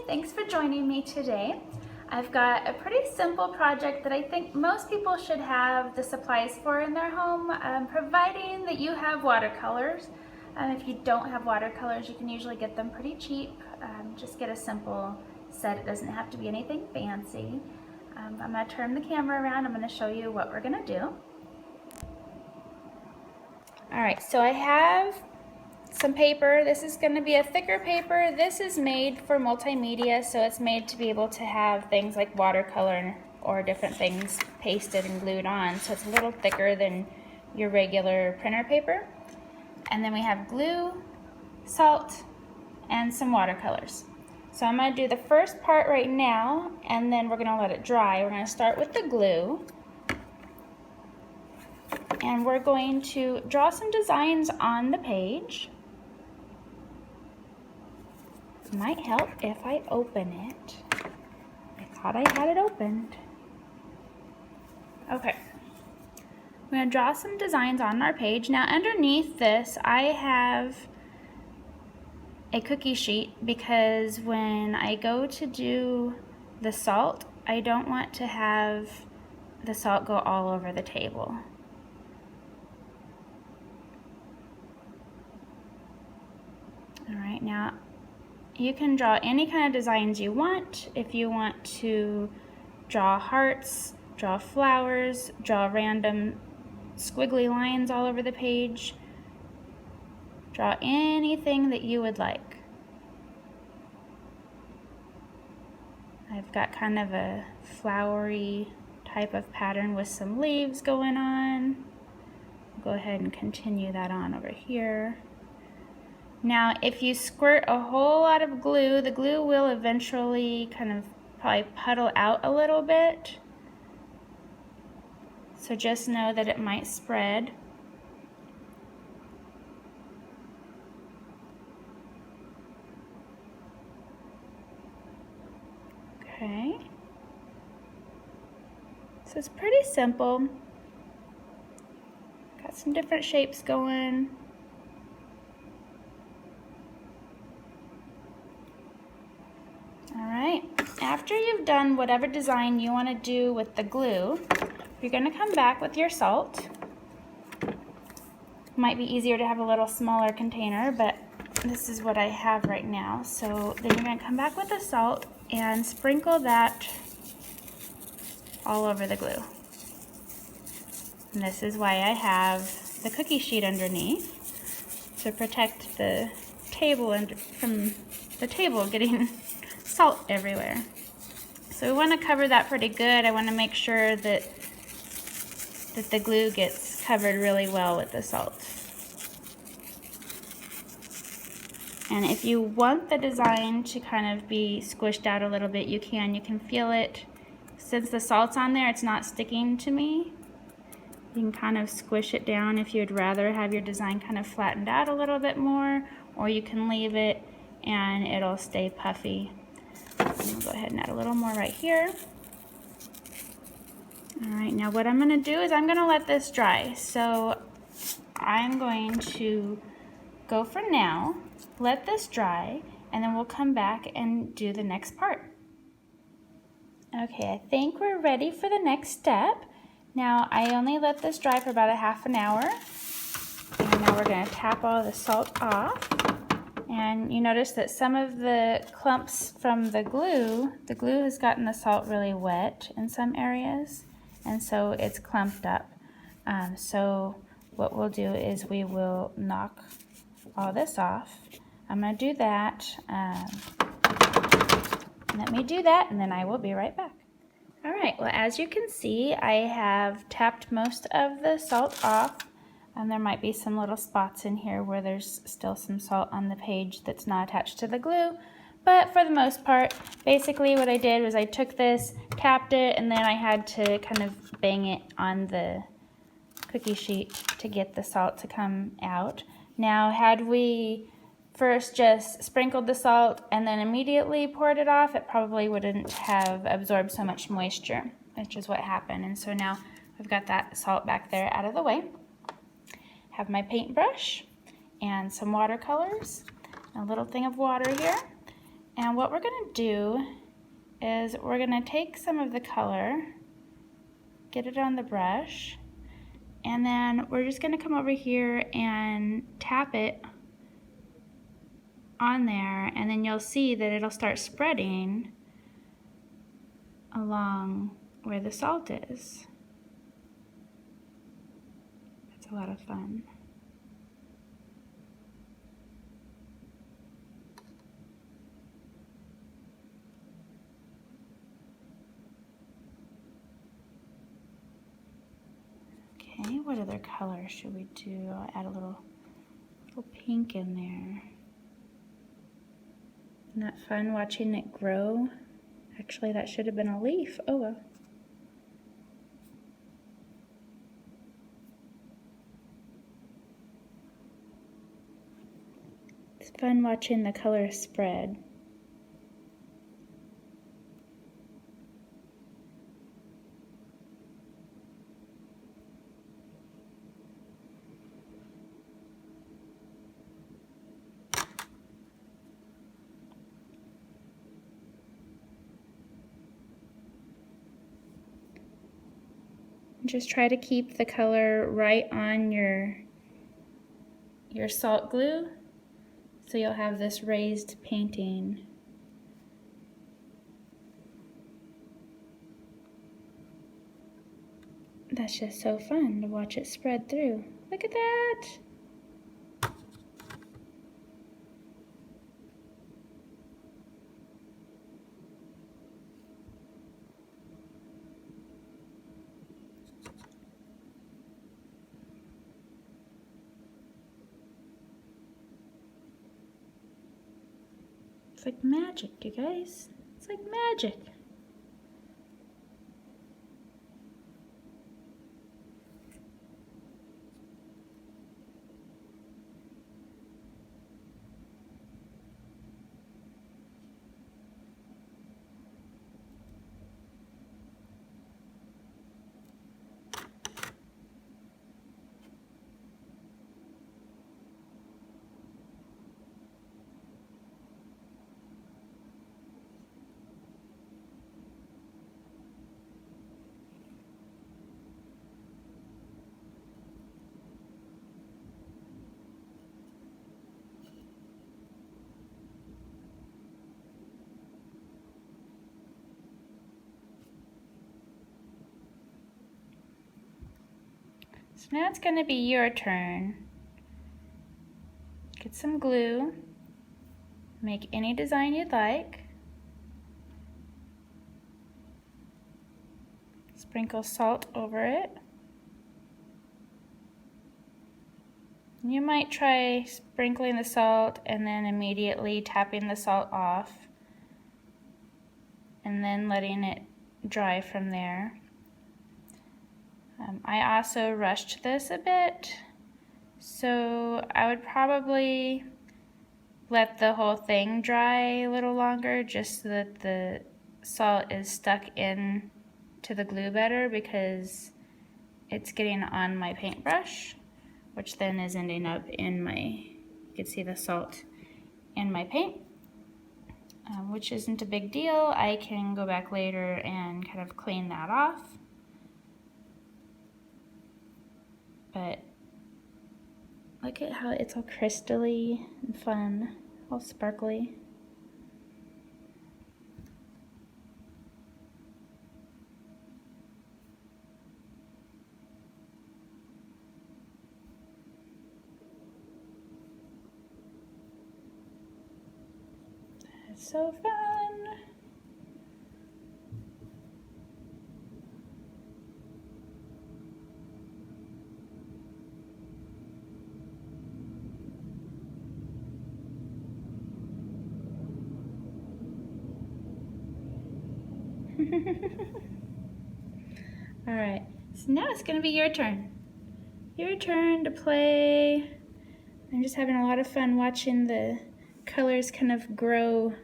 thanks for joining me today. I've got a pretty simple project that I think most people should have the supplies for in their home, providing that you have watercolors. If you don't have watercolors, you can usually get them pretty cheap. Just get a simple set. It doesn't have to be anything fancy. I'm going to turn the camera around. I'm going to show you what we're going to do. Alright, so I have some paper. This is going to be a thicker paper. This is made for multimedia, so it's made to be able to have things like watercolor or different things pasted and glued on, so it's a little thicker than your regular printer paper. And then we have glue, salt, and some watercolors. So I'm going to do the first part right now, and then we're going to let it dry. We're going to start with the glue, and we're going to draw some designs on the page. It might help if I open it. I thought I had it opened. Okay. We're going to draw some designs on our page. Now underneath this I have a cookie sheet because when I go to do the salt, I don't want to have the salt go all over the table. Alright, now you can draw any kind of designs you want. If you want to draw hearts, draw flowers, draw random squiggly lines all over the page, draw anything that you would like. I've got kind of a flowery type of pattern with some leaves going on. I'll go ahead and continue that on over here. Now, if you squirt a whole lot of glue, the glue will eventually kind of probably puddle out a little bit. So just know that it might spread. Okay. So it's pretty simple. Got some different shapes going. Alright, after you've done whatever design you want to do with the glue, you're going to come back with your salt. Might be easier to have a little smaller container, but this is what I have right now. So then you're going to come back with the salt and sprinkle that all over the glue. And this is why I have the cookie sheet underneath, to protect the table and from the table getting salt everywhere. So we want to cover that pretty good. I want to make sure that the glue gets covered really well with the salt. And if you want the design to kind of be squished out a little bit, you can feel it. Since the salt's on there, it's not sticking to me. You can kind of squish it down if you'd rather have your design kind of flattened out a little bit more, or you can leave it and it'll stay puffy. I'll go ahead and add a little more right here. Alright, now what I'm going to do is I'm going to let this dry. So I'm going to go for now, let this dry, and then we'll come back and do the next part. Okay, I think we're ready for the next step. Now I only let this dry for about a half an hour. And now we're going to tap all the salt off. And you notice that some of the clumps from the glue has gotten the salt really wet in some areas, and so it's clumped up. So what we'll do is we will knock all this off. I'm going to do that. Let me do that, and then I will be right back. Alright, well, as you can see, I have tapped most of the salt off. And there might be some little spots in here where there's still some salt on the page that's not attached to the glue. But for the most part, basically what I did was I took this, tapped it, and then I had to kind of bang it on the cookie sheet to get the salt to come out. Now, had we first just sprinkled the salt and then immediately poured it off, it probably wouldn't have absorbed so much moisture, which is what happened. And so now I've got that salt back there out of the way. Have my paintbrush and some watercolors, a little thing of water here, And what we're gonna do is we're gonna take some of the color, get it on the brush, and then we're just gonna come over here and tap it on there, and then you'll see that it'll start spreading along where the salt is. It's a lot of fun. Okay, what other color should we do? I'll add a little pink in there. Isn't that fun watching it grow? Actually, that should have been a leaf. Oh well. It's fun watching the color spread. Just try to keep the color right on your salt glue, so you'll have this raised painting. That's just so fun to watch it spread through. Look at that! It's like magic, you guys. It's like magic. So now it's going to be your turn. Get some glue. Make any design you'd like. Sprinkle salt over it. You might try sprinkling the salt and then immediately tapping the salt off and then letting it dry from there. I also rushed this a bit, so I would probably let the whole thing dry a little longer just so that the salt is stuck in to the glue better, because it's getting on my paintbrush, which then is ending up in my, you can see the salt in my paint, which isn't a big deal. I can go back later and kind of clean that off. But look at how it's all crystally and fun, all sparkly. It's so fun. All right, so now it's gonna be your turn. Your turn to play. I'm just having a lot of fun watching the colors kind of grow.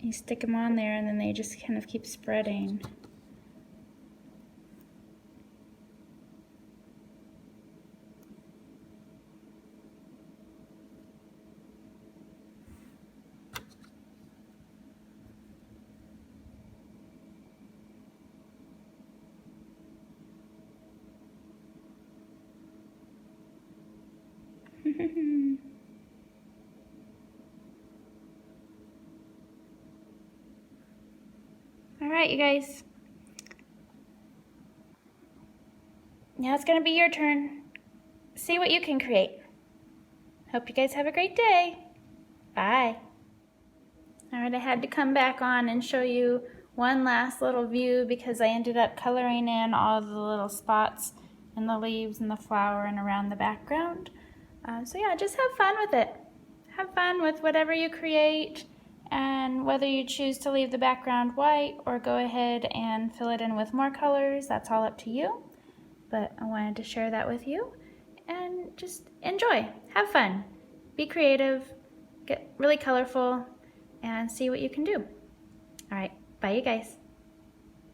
You stick them on there and then they just kind of keep spreading. All right, you guys. Now it's gonna be your turn. See what you can create. Hope you guys have a great day. Bye. All right, I had to come back on and show you one last little view because I ended up coloring in all the little spots and the leaves and the flower and around the background. So yeah, just have fun with it. Have fun with whatever you create, and whether you choose to leave the background white or go ahead and fill it in with more colors, that's all up to you. But I wanted to share that with you, and just enjoy, have fun, be creative, get really colorful, and see what you can do. All right, bye you guys.